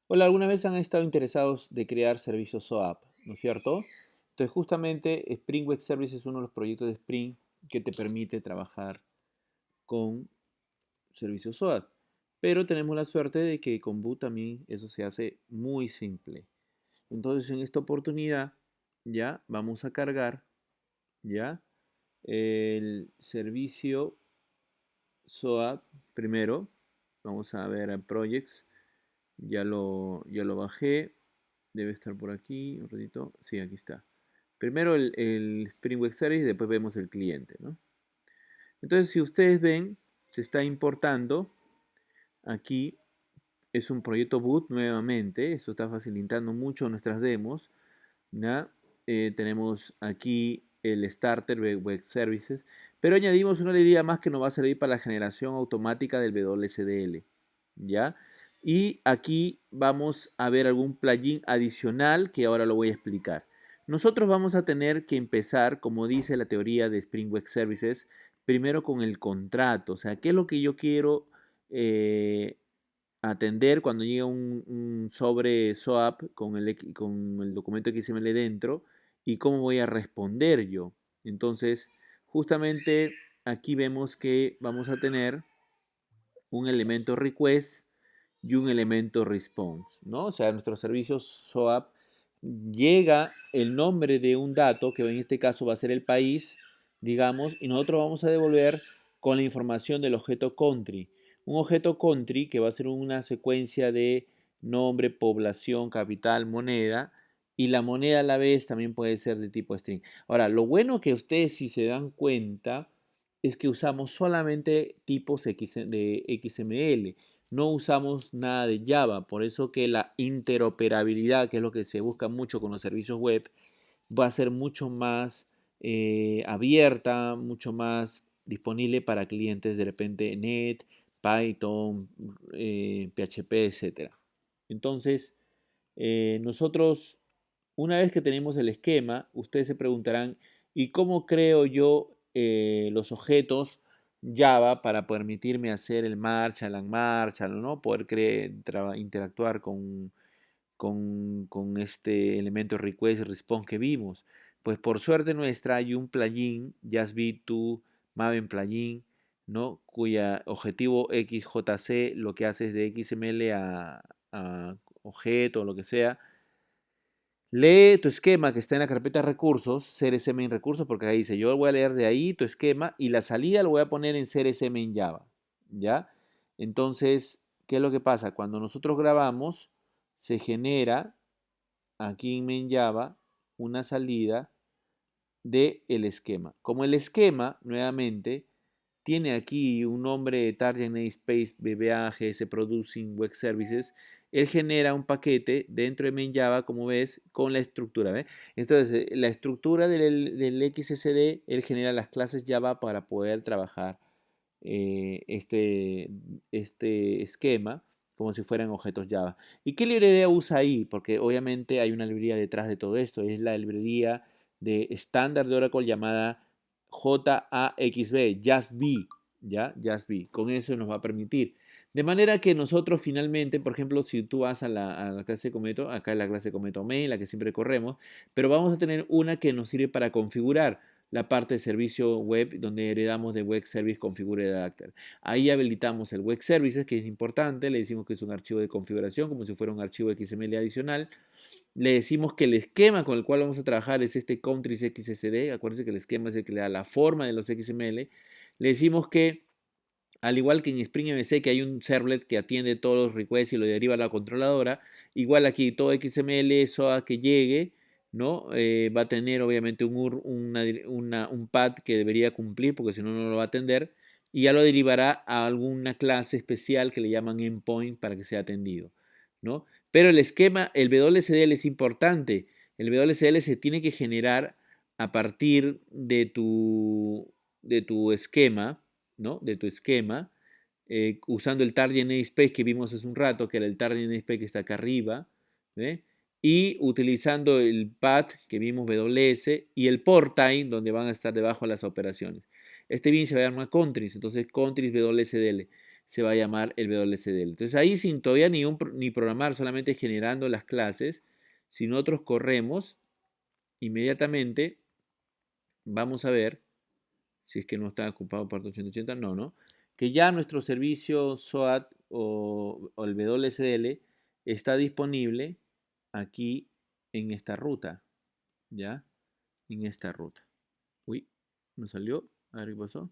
Hola, ¿alguna vez han estado interesados de crear servicios SOAP, no es cierto? Entonces, justamente Spring Web Service es uno de los proyectos de Spring que te permite trabajar con servicios SOAP. Pero tenemos la suerte de que con Boot también eso se hace muy simple. Entonces, en esta oportunidad, ya vamos a cargar, ya, el servicio SOAP primero. Vamos a ver a Projects. Ya lo bajé. Debe estar por aquí, un ratito. Sí, aquí está. Primero el Spring Web Service y después vemos el cliente, ¿no? Entonces, si ustedes ven, se está importando. Aquí es un proyecto boot nuevamente. Esto está facilitando mucho nuestras demos. ¿Ya? Tenemos aquí el Starter Web Services. Pero añadimos una librería más que nos va a servir para la generación automática del WSDL. ¿Ya? Y aquí vamos a ver algún plugin adicional que ahora lo voy a explicar. Nosotros vamos a tener que empezar, como dice la teoría de Spring Web Services, primero con el contrato. O sea, ¿qué es lo que yo quiero eh, atender cuando llega un sobre SOAP con el documento XML dentro y cómo voy a responder yo? Entonces, justamente aquí vemos que vamos a tener un elemento request y un elemento response, ¿no? O sea, nuestros servicios SOAP llega el nombre de un dato, que en este caso va a ser el país, digamos, y nosotros vamos a devolver con la información del objeto country. Un objeto country que va a ser una secuencia de nombre, población, capital, moneda, y la moneda a la vez también puede ser de tipo string. Ahora, lo bueno que ustedes si se dan cuenta es que usamos solamente tipos de XML, no usamos nada de Java, por eso que la interoperabilidad, que es lo que se busca mucho con los servicios web, va a ser mucho más abierta, mucho más disponible para clientes de repente Net, Python, PHP, etcétera. Entonces, nosotros, una vez que tenemos el esquema, ustedes se preguntarán, ¿y cómo creo yo los objetos Java para permitirme hacer el Marshall, Unmarshall, ¿no? Poder interactuar con este elemento request y response que vimos? Pues por suerte nuestra hay un plugin, JustB2 Maven plugin, ¿no? Cuya objetivo XJC lo que hace es de XML a objeto o lo que sea. Lee tu esquema que está en la carpeta recursos, CSM en recursos, porque ahí dice, yo voy a leer de ahí tu esquema y la salida lo voy a poner en CSM en Java, ¿ya? Entonces, ¿qué es lo que pasa? Cuando nosotros grabamos, se genera aquí en main Java una salida del esquema. Como el esquema, nuevamente, tiene aquí un nombre de Target Namespace BBA GS Producing Web Services, él genera un paquete dentro de main Java, como ves, con la estructura. ¿Ves? Entonces, la estructura del XSD, él genera las clases Java para poder trabajar este esquema como si fueran objetos Java. ¿Y qué librería usa ahí? Porque obviamente hay una librería detrás de todo esto. Es la librería de estándar de Oracle llamada JAXB, JustB, ¿ya? JustB. Con eso nos va a permitir. De manera que nosotros finalmente, por ejemplo, si tú vas a la clase de Cometo, acá es la clase de Cometo Main, la que siempre corremos, pero vamos a tener una que nos sirve para configurar la parte de servicio web donde heredamos de Web Service Configure Adapter. Ahí habilitamos el Web Services, que es importante, le decimos que es un archivo de configuración, como si fuera un archivo XML adicional. Le decimos que el esquema con el cual vamos a trabajar es este countries XSD, acuérdense que el esquema es el que le da la forma de los XML. Le decimos que, al igual que en Spring MVC, que hay un servlet que atiende todos los requests y lo deriva a la controladora, igual aquí todo XML, SOA que llegue, ¿no? Va a tener obviamente un path que debería cumplir, porque si no, no lo va a atender, y ya lo derivará a alguna clase especial que le llaman endpoint para que sea atendido, ¿no? Pero el esquema, el WSDL es importante. El WSDL se tiene que generar a partir de tu esquema, ¿no? De tu esquema, usando el target namespace que vimos hace un rato, que era el target namespace que está acá arriba, ¿ve? Y utilizando el path que vimos WS y el port time donde van a estar debajo las operaciones. Este bien se va a llamar countries, entonces countries WSDL. se va a llamar el WSDL. Entonces ahí sin todavía ni programar, solamente generando las clases, si nosotros corremos, inmediatamente vamos a ver, si es que no está ocupado por 880, no, que ya nuestro servicio SOAT o el WSDL está disponible aquí en esta ruta, ¿ya? En esta ruta. Uy, me salió, a ver qué pasó.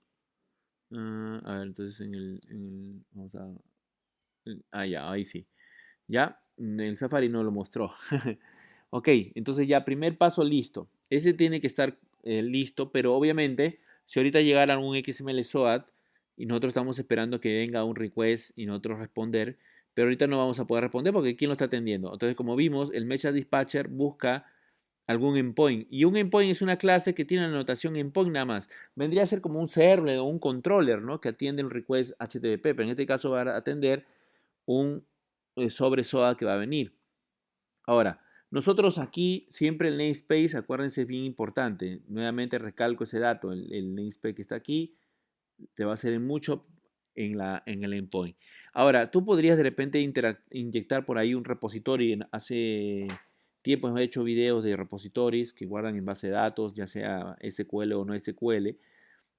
A ver, entonces vamos a, ya, ahí sí. Ya, el Safari no lo mostró. Ok, entonces ya, primer paso listo. Ese tiene que estar listo, pero obviamente, si ahorita llegara un XML SOAT y nosotros estamos esperando que venga un request y nosotros responder, pero ahorita no vamos a poder responder porque ¿quién lo está atendiendo? Entonces, como vimos, el Message Dispatcher busca algún endpoint. Y un endpoint es una clase que tiene la notación endpoint nada más. Vendría a ser como un servlet o un controller, ¿no? Que atiende un request HTTP, pero en este caso va a atender un sobre SOA que va a venir. Ahora, nosotros aquí siempre el namespace, acuérdense, es bien importante. Nuevamente recalco ese dato, el namespace que está aquí te va a hacer mucho en el endpoint. Ahora, tú podrías de repente inyectar por ahí un repository. Hace tiempo hemos hecho videos de repositorios que guardan en base de datos, ya sea SQL o no SQL,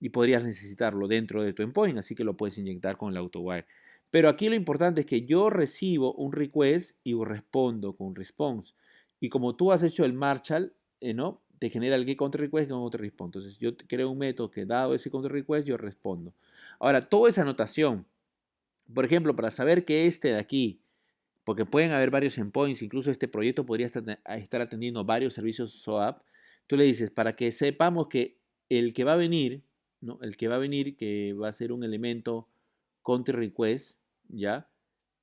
y podrías necesitarlo dentro de tu endpoint, así que lo puedes inyectar con el AutoWire. Pero aquí lo importante es que yo recibo un request y respondo con response. Y como tú has hecho el Marshall, ¿no? Te genera el getCounterRequest con otro response. Entonces yo creo un método que dado ese counterRequest yo respondo. Ahora, toda esa anotación, por ejemplo, para saber que este de aquí, porque pueden haber varios endpoints, incluso este proyecto podría estar atendiendo varios servicios SOAP, tú le dices, para que sepamos que el que va a venir, ¿no? El que va a venir, que va a ser un elemento counter request, ¿ya?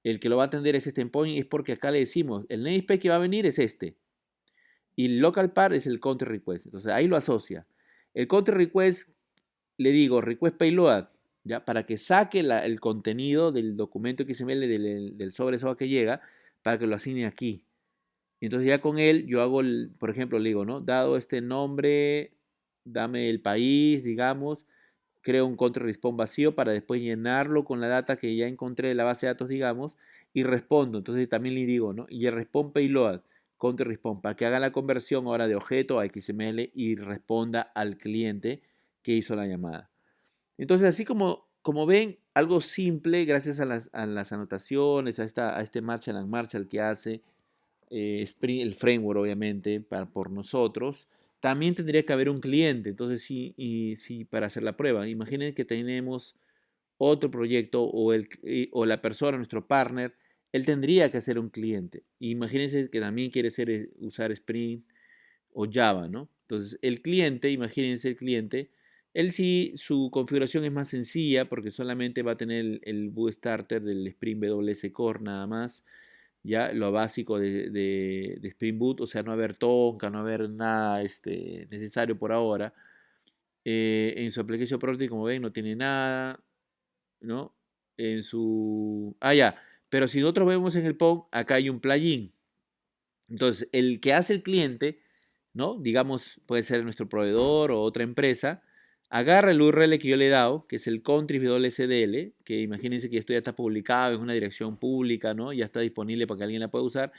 El que lo va a atender es este endpoint, es porque acá le decimos, el namespace que va a venir es este, y el local part es el counter request, entonces ahí lo asocia. El counter request, le digo, request payload, ¿ya? Para que saque el contenido del documento XML del sobre SOA que llega, para que lo asigne aquí. Entonces ya con él yo hago, por ejemplo, le digo, ¿no? Dado este nombre, dame el país, digamos, creo un control response vacío para después llenarlo con la data que ya encontré de la base de datos, digamos, y respondo. Entonces también le digo, ¿no? Y el response payload, control response, para que haga la conversión ahora de objeto a XML y responda al cliente que hizo la llamada. Entonces, así como ven, algo simple, gracias a las anotaciones, a este Marshall and Marshall que hace, Spring, el framework obviamente, por nosotros, también tendría que haber un cliente. Entonces, sí, para hacer la prueba. Imaginen que tenemos otro proyecto o la persona, nuestro partner, él tendría que hacer un cliente. Imagínense que también quiere usar Spring o Java, ¿no? Entonces, el cliente, imagínense el cliente, él sí, su configuración es más sencilla porque solamente va a tener el boot starter del Spring WS Core nada más, ya lo básico de Spring Boot, o sea, no haber Tonka, no haber nada necesario por ahora. En su application property, como ven, no tiene nada, ¿no? En su... Ah, ya, pero si nosotros vemos en el POM, acá hay un plugin. Entonces, el que hace el cliente, ¿no? Digamos, puede ser nuestro proveedor o otra empresa, agarra el URL que yo le he dado, que es el country WSDL, que imagínense que esto ya está publicado, en una dirección pública, ¿no? Ya está disponible para que alguien la pueda usar,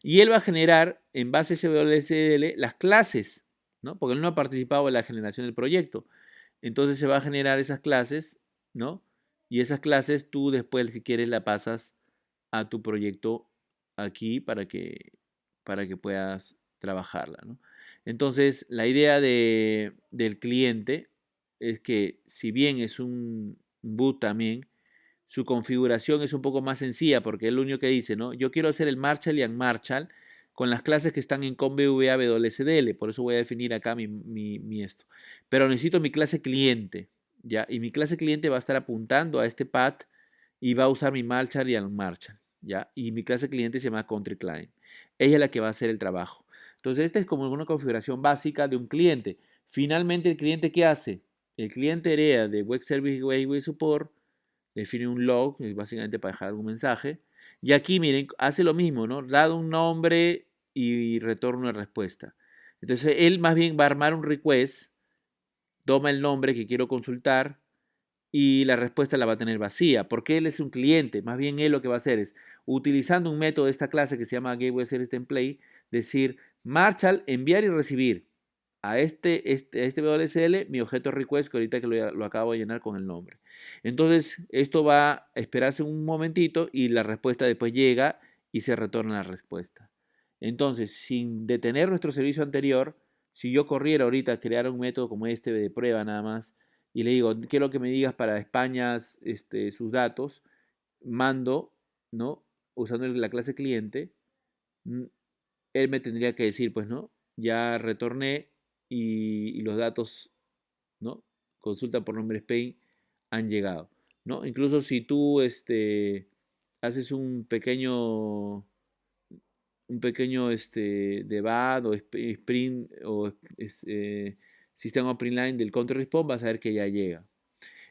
y él va a generar, en base a ese WSDL, las clases, ¿no? Porque él no ha participado en la generación del proyecto. Entonces se va a generar esas clases, ¿no? Y esas clases tú después, si quieres, la pasas a tu proyecto aquí para que puedas trabajarla, ¿no? Entonces, la idea del cliente es que si bien es un boot también, su configuración es un poco más sencilla porque es lo único que dice, ¿no? Yo quiero hacer el Marshall y Unmarshall con las clases que están en convva WSDL, por eso voy a definir acá mi esto. Pero necesito mi clase cliente, ¿ya? Y mi clase cliente va a estar apuntando a este path y va a usar mi Marshall y Unmarshall, ¿ya? Y mi clase cliente se llama Country Client. Ella es la que va a hacer el trabajo. Entonces, esta es como una configuración básica de un cliente. Finalmente, ¿el cliente qué hace? El cliente hereda de Web Service Gateway Support, define un log, básicamente para dejar algún mensaje. Y aquí, miren, hace lo mismo, ¿no? Dado un nombre y retorna una respuesta. Entonces, él más bien va a armar un request, toma el nombre que quiero consultar, y la respuesta la va a tener vacía, porque él es un cliente. Más bien él lo que va a hacer es, utilizando un método de esta clase que se llama Gateway Service Template, decir, Marshall, enviar y recibir a este WSL mi objeto request, que ahorita que lo acabo de llenar con el nombre. Entonces, esto va a esperarse un momentito y la respuesta después llega y se retorna la respuesta. Entonces, sin detener nuestro servicio anterior, si yo corriera ahorita a crear un método como este de prueba nada más, y le digo, quiero que me digas para España sus datos, mando, ¿no? Usando la clase cliente, él me tendría que decir, pues, ¿no? Ya retorné y los datos, ¿no? Consulta por nombre Spain han llegado, ¿no? Incluso si tú haces un pequeño debug o sprint o sistema line del counter response, vas a ver que ya llega.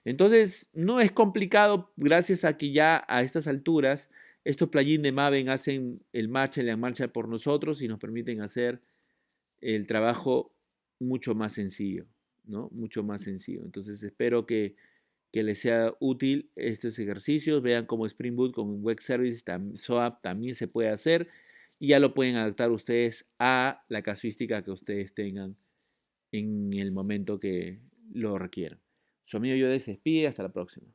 Entonces, no es complicado gracias a que ya a estas alturas estos plugins de Maven hacen el Marshall y la marcha por nosotros y nos permiten hacer el trabajo mucho más sencillo, ¿no? Mucho más sencillo. Entonces, espero que les sea útil estos ejercicios. Vean cómo Spring Boot con Web Services, SOAP también se puede hacer y ya lo pueden adaptar ustedes a la casuística que ustedes tengan en el momento que lo requieran. Su amigo yo se despide, hasta la próxima.